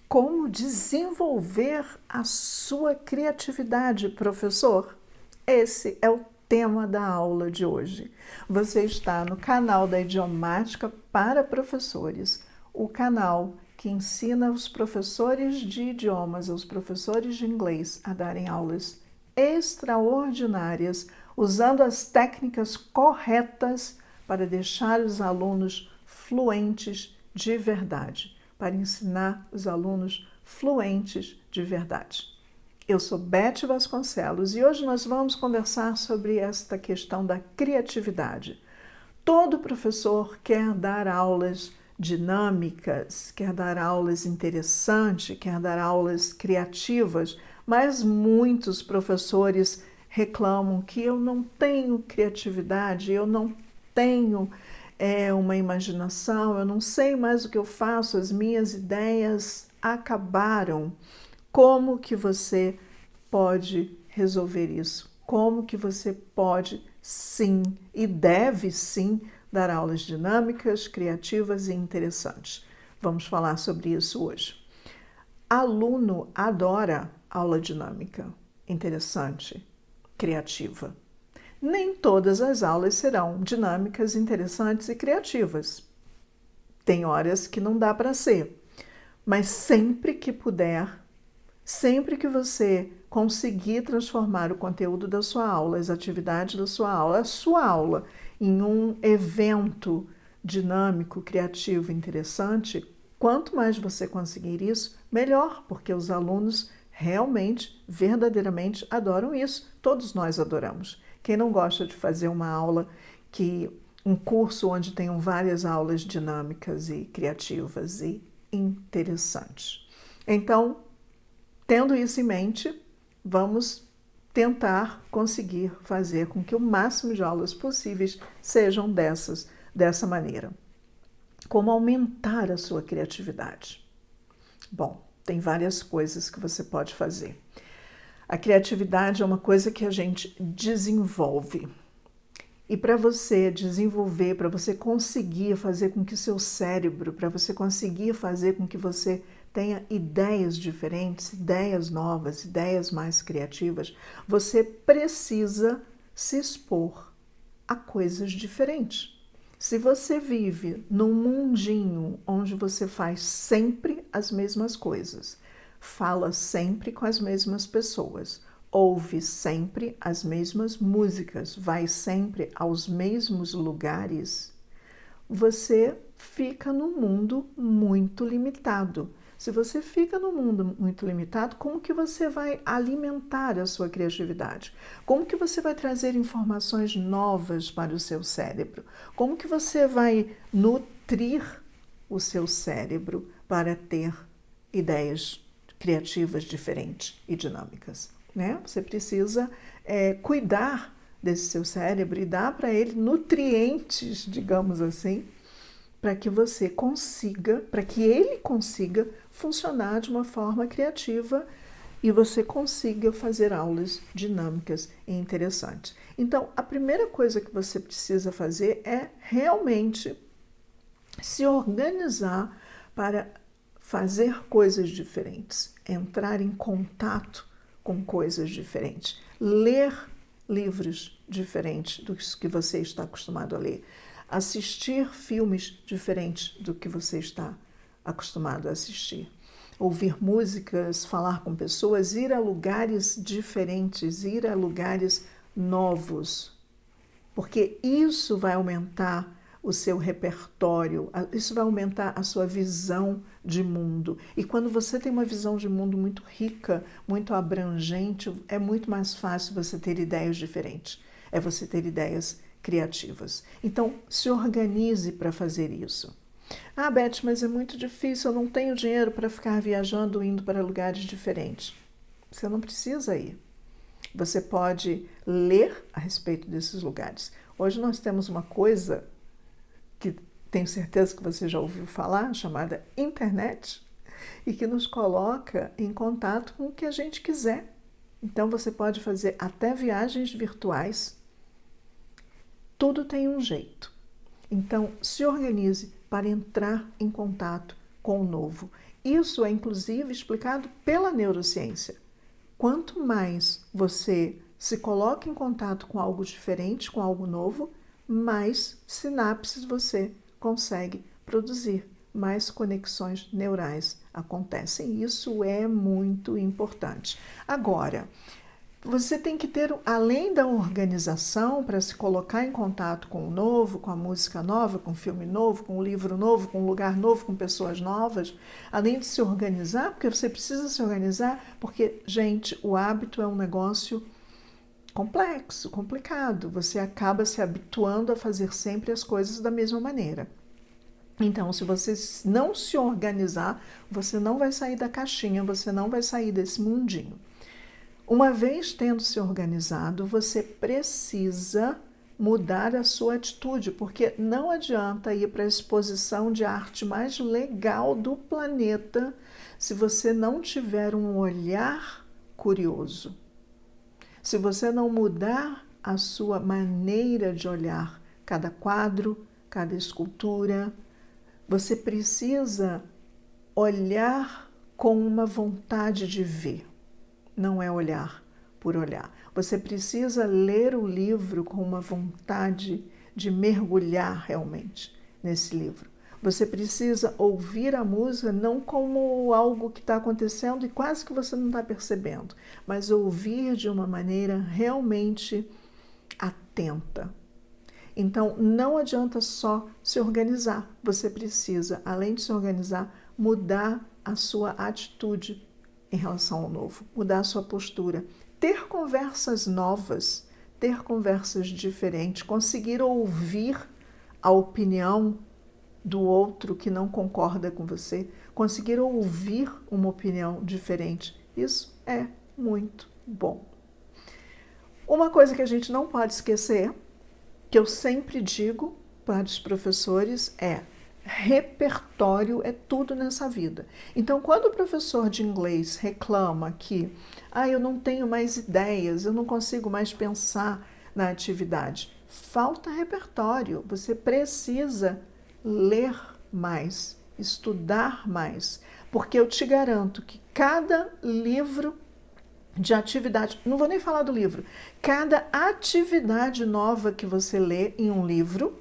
Como desenvolver a sua criatividade, professor? Esse é o tema da aula de hoje. Você está no canal da Idiomática para Professores, o canal que ensina os professores de idiomas, os professores de inglês a darem aulas extraordinárias, usando as técnicas corretas para deixar os alunos fluentes de verdade, para ensinar os alunos fluentes de verdade. Eu sou Beth Vasconcelos e hoje nós vamos conversar sobre esta questão da criatividade. Todo professor quer dar aulas dinâmicas, quer dar aulas interessantes, quer dar aulas criativas, mas muitos professores reclamam que eu não tenho criatividade, eu não tenho uma imaginação, eu não sei mais o que eu faço, as minhas ideias acabaram. Como que você pode resolver isso? Como que você pode sim e deve sim dar aulas dinâmicas, criativas e interessantes? Vamos falar sobre isso hoje. Aluno adora aula dinâmica, interessante, criativa. Nem todas as aulas serão dinâmicas, interessantes e criativas. Tem horas que não dá para ser, mas sempre que puder, sempre que você conseguir transformar o conteúdo da sua aula, as atividades da sua aula, a sua aula, em um evento dinâmico, criativo, interessante, quanto mais você conseguir isso, melhor, porque os alunos realmente, verdadeiramente adoram isso. Todos nós adoramos. Quem não gosta de fazer uma aula, um curso onde tenham várias aulas dinâmicas e criativas e interessantes? Então, tendo isso em mente, vamos tentar conseguir fazer com que o máximo de aulas possíveis sejam dessa maneira. Como aumentar a sua criatividade? Bom, tem várias coisas que você pode fazer. A criatividade é uma coisa que a gente desenvolve. E para você desenvolver, para você conseguir fazer com que o seu cérebro, para você conseguir fazer com que você tenha ideias diferentes, ideias novas, ideias mais criativas, você precisa se expor a coisas diferentes. Se você vive num mundinho onde você faz sempre as mesmas coisas, fala sempre com as mesmas pessoas, ouve sempre as mesmas músicas, vai sempre aos mesmos lugares, você fica num mundo muito limitado. Se você fica num mundo muito limitado, como que você vai alimentar a sua criatividade? Como que você vai trazer informações novas para o seu cérebro? Como que você vai nutrir o seu cérebro para ter ideias criativas diferentes e dinâmicas, né? Você precisa cuidar desse seu cérebro e dar para ele nutrientes, digamos assim, para que você consiga, para que ele consiga funcionar de uma forma criativa e você consiga fazer aulas dinâmicas e interessantes. Então, a primeira coisa que você precisa fazer é realmente se organizar para fazer coisas diferentes, entrar em contato com coisas diferentes, ler livros diferentes dos que você está acostumado a ler, assistir filmes diferentes do que você está acostumado a assistir, ouvir músicas, falar com pessoas, ir a lugares diferentes, ir a lugares novos, porque isso vai aumentar o seu repertório, isso vai aumentar a sua visão de mundo. E quando você tem uma visão de mundo muito rica, muito abrangente, é muito mais fácil você ter ideias diferentes, é você ter ideias criativas. Então, se organize para fazer isso. Ah, Beth, mas é muito difícil, eu não tenho dinheiro para ficar viajando, indo para lugares diferentes. Você não precisa ir. Você pode ler a respeito desses lugares. Hoje nós temos uma coisa que tenho certeza que você já ouviu falar, chamada internet, e que nos coloca em contato com o que a gente quiser. Então você pode fazer até viagens virtuais. Tudo tem um jeito. Então se organize para entrar em contato com o novo. Isso é inclusive explicado pela neurociência. Quanto mais você se coloca em contato com algo diferente, com algo novo, mais sinapses você consegue produzir, mais conexões neurais acontecem. Isso é muito importante. Agora, você tem que ter, além da organização para se colocar em contato com o novo, com a música nova, com o filme novo, com o livro novo, com um lugar novo, com pessoas novas, além de se organizar, porque você precisa se organizar, porque, gente, o hábito é um negócio complexo, complicado. Você acaba se habituando a fazer sempre as coisas da mesma maneira. Então, se você não se organizar, você não vai sair da caixinha, você não vai sair desse mundinho. Uma vez tendo se organizado, você precisa mudar a sua atitude, porque não adianta ir para a exposição de arte mais legal do planeta se você não tiver um olhar curioso. Se você não mudar a sua maneira de olhar cada quadro, cada escultura, você precisa olhar com uma vontade de ver. Não é olhar por olhar. Você precisa ler o livro com uma vontade de mergulhar realmente nesse livro. Você precisa ouvir a música não como algo que está acontecendo e quase que você não está percebendo, mas ouvir de uma maneira realmente atenta. Então, não adianta só se organizar. Você precisa, além de se organizar, mudar a sua atitude em relação ao novo, mudar a sua postura, ter conversas novas, ter conversas diferentes, conseguir ouvir a opinião do outro que não concorda com você, conseguir ouvir uma opinião diferente. Isso é muito bom. Uma coisa que a gente não pode esquecer, que eu sempre digo para os professores, é: repertório é tudo nessa vida. Então, quando o professor de inglês reclama que eu não tenho mais ideias, eu não consigo mais pensar na atividade, falta repertório. Você precisa ler mais, estudar mais, porque eu te garanto que cada livro de atividade, não vou nem falar do livro, cada atividade nova que você lê em um livro,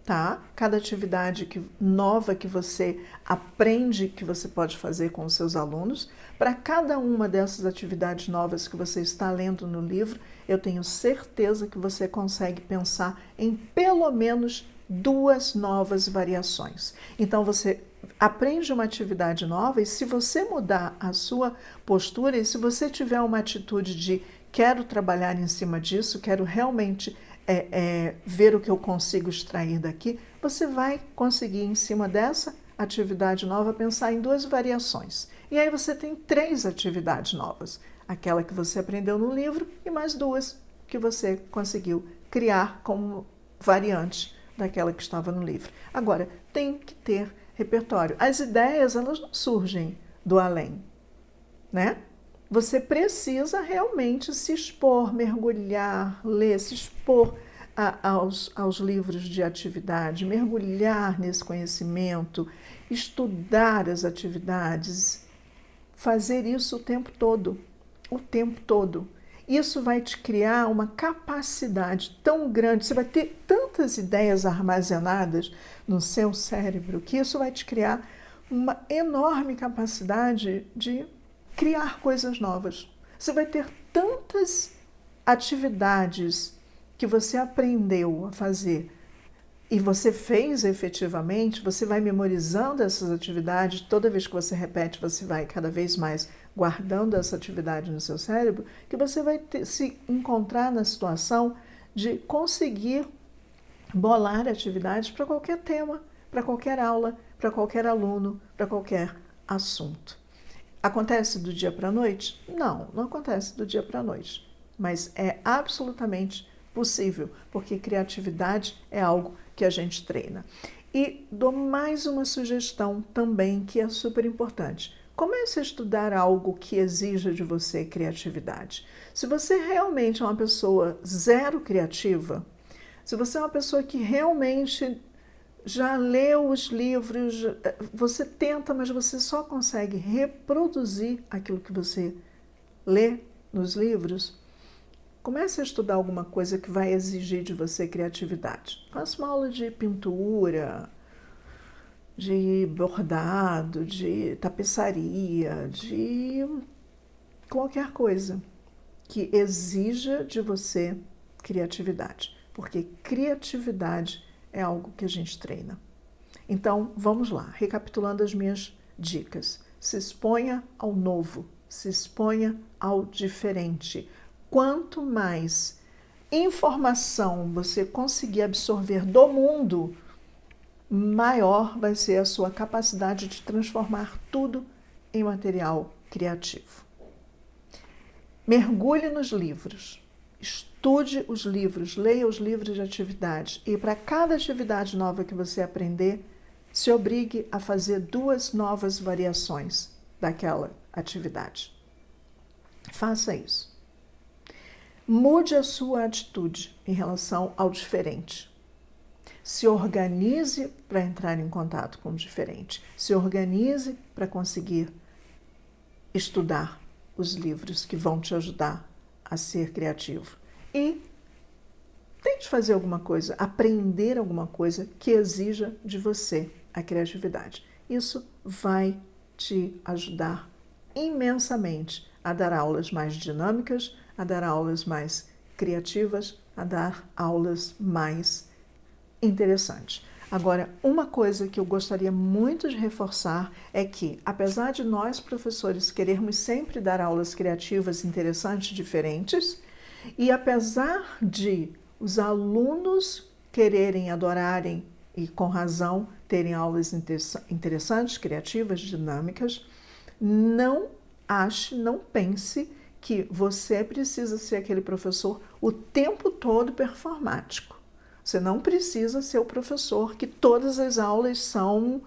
tá? Cada atividade nova que você aprende que você pode fazer com os seus alunos, para cada uma dessas atividades novas que você está lendo no livro, eu tenho certeza que você consegue pensar em pelo menos 2 novas variações. Então você aprende uma atividade nova e se você mudar a sua postura e se você tiver uma atitude de quero trabalhar em cima disso, quero realmente ver o que eu consigo extrair daqui, você vai conseguir, em cima dessa atividade nova, pensar em 2 variações. E aí você tem 3 atividades novas. Aquela que você aprendeu no livro e mais 2 que você conseguiu criar como variante daquela que estava no livro. Agora, tem que ter repertório. As ideias, elas não surgem do além, né? Você precisa realmente se expor, mergulhar, ler, se expor aos livros de atividade, mergulhar nesse conhecimento, estudar as atividades, fazer isso o tempo todo, o tempo todo. Isso vai te criar uma capacidade tão grande, você vai ter tantas ideias armazenadas no seu cérebro, que isso vai te criar uma enorme capacidade de criar coisas novas. Você vai ter tantas atividades que você aprendeu a fazer e você fez efetivamente, você vai memorizando essas atividades, toda vez que você repete, você vai cada vez mais guardando essa atividade no seu cérebro, que você vai se encontrar na situação de conseguir bolar atividades para qualquer tema, para qualquer aula, para qualquer aluno, para qualquer assunto. Acontece do dia para a noite? Não, não acontece do dia para a noite, mas é absolutamente possível, porque criatividade é algo que a gente treina. E dou mais uma sugestão também que é super importante. Comece a estudar algo que exija de você criatividade. Se você realmente é uma pessoa zero criativa, se você é uma pessoa que realmente já leu os livros, você tenta, mas você só consegue reproduzir aquilo que você lê nos livros. Comece a estudar alguma coisa que vai exigir de você criatividade. Faça uma aula de pintura, de bordado, de tapeçaria, de qualquer coisa que exija de você criatividade, porque criatividade é algo que a gente treina. Então, vamos lá, recapitulando as minhas dicas. Se exponha ao novo, se exponha ao diferente. Quanto mais informação você conseguir absorver do mundo, maior vai ser a sua capacidade de transformar tudo em material criativo. Mergulhe nos livros, estude os livros, leia os livros de atividade e para cada atividade nova que você aprender, se obrigue a fazer 2 novas variações daquela atividade. Faça isso. Mude a sua atitude em relação ao diferente. Se organize para entrar em contato com o diferente. Se organize para conseguir estudar os livros que vão te ajudar a ser criativo. E tente fazer alguma coisa, aprender alguma coisa que exija de você a criatividade. Isso vai te ajudar imensamente a dar aulas mais dinâmicas, a dar aulas mais criativas, a dar aulas mais interessantes. Agora, uma coisa que eu gostaria muito de reforçar é que, apesar de nós, professores, querermos sempre dar aulas criativas, interessantes, diferentes, e apesar de os alunos quererem, adorarem e com razão terem aulas interessantes, criativas, dinâmicas, não ache, não pense que você precisa ser aquele professor o tempo todo performático. Você não precisa ser o professor que todas as aulas são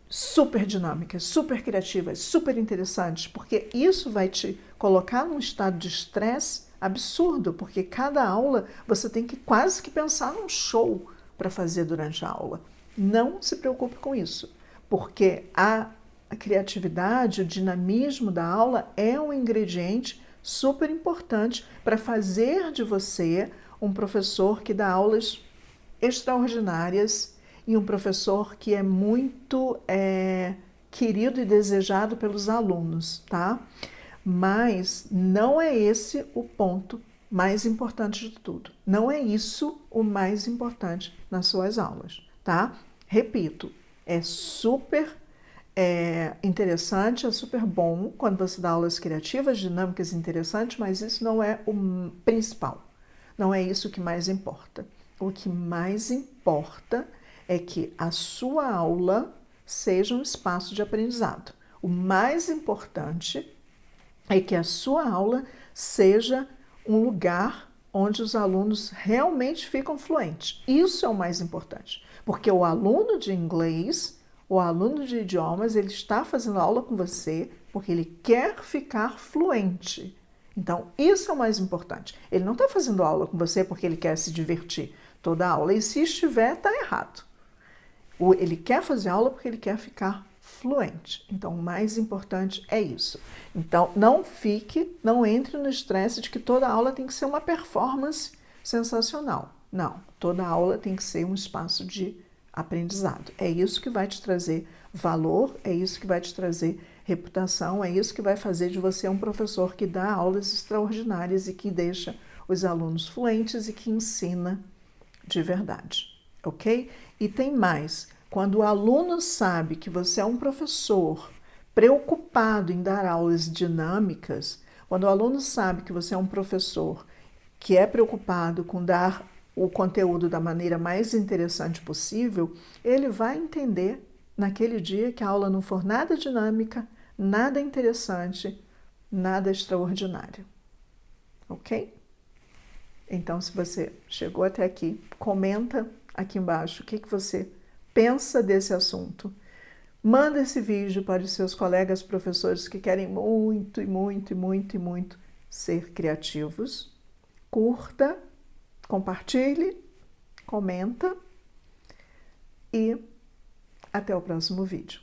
super dinâmicas, super criativas, super interessantes, porque isso vai te colocar num estado de estresse absurdo, porque cada aula você tem que quase que pensar num show para fazer durante a aula. Não se preocupe com isso, porque a criatividade, o dinamismo da aula é um ingrediente super importante para fazer de você um professor que dá aulas extraordinárias e um professor que é muito querido e desejado pelos alunos, tá? Mas não é esse o ponto mais importante de tudo. Não é isso o mais importante nas suas aulas, tá? Repito, é super interessante, é super bom quando você dá aulas criativas, dinâmicas interessantes, mas isso não é o principal. Não é isso que mais importa. O que mais importa é que a sua aula seja um espaço de aprendizado. O mais importante é que a sua aula seja um lugar onde os alunos realmente ficam fluentes. Isso é o mais importante, porque o aluno de inglês, o aluno de idiomas, ele está fazendo aula com você porque ele quer ficar fluente. Então, isso é o mais importante. Ele não está fazendo aula com você porque ele quer se divertir toda a aula. E se estiver, está errado. Ele quer fazer aula porque ele quer ficar fluente. Então, o mais importante é isso. Então, não entre no estresse de que toda aula tem que ser uma performance sensacional. Não, toda aula tem que ser um espaço de aprendizado. É isso que vai te trazer valor, é isso que vai te trazer reputação, é isso que vai fazer de você um professor que dá aulas extraordinárias e que deixa os alunos fluentes e que ensina de verdade, ok? E tem mais, quando o aluno sabe que você é um professor preocupado em dar aulas dinâmicas, quando o aluno sabe que você é um professor que é preocupado com dar o conteúdo da maneira mais interessante possível, ele vai entender naquele dia que a aula não for nada dinâmica, nada interessante, nada extraordinário. Ok? Então, se você chegou até aqui, comenta aqui embaixo o que você pensa desse assunto. Manda esse vídeo para os seus colegas professores que querem muito, e muito, e muito, e muito ser criativos. Curta, compartilhe, comenta. e até o próximo vídeo.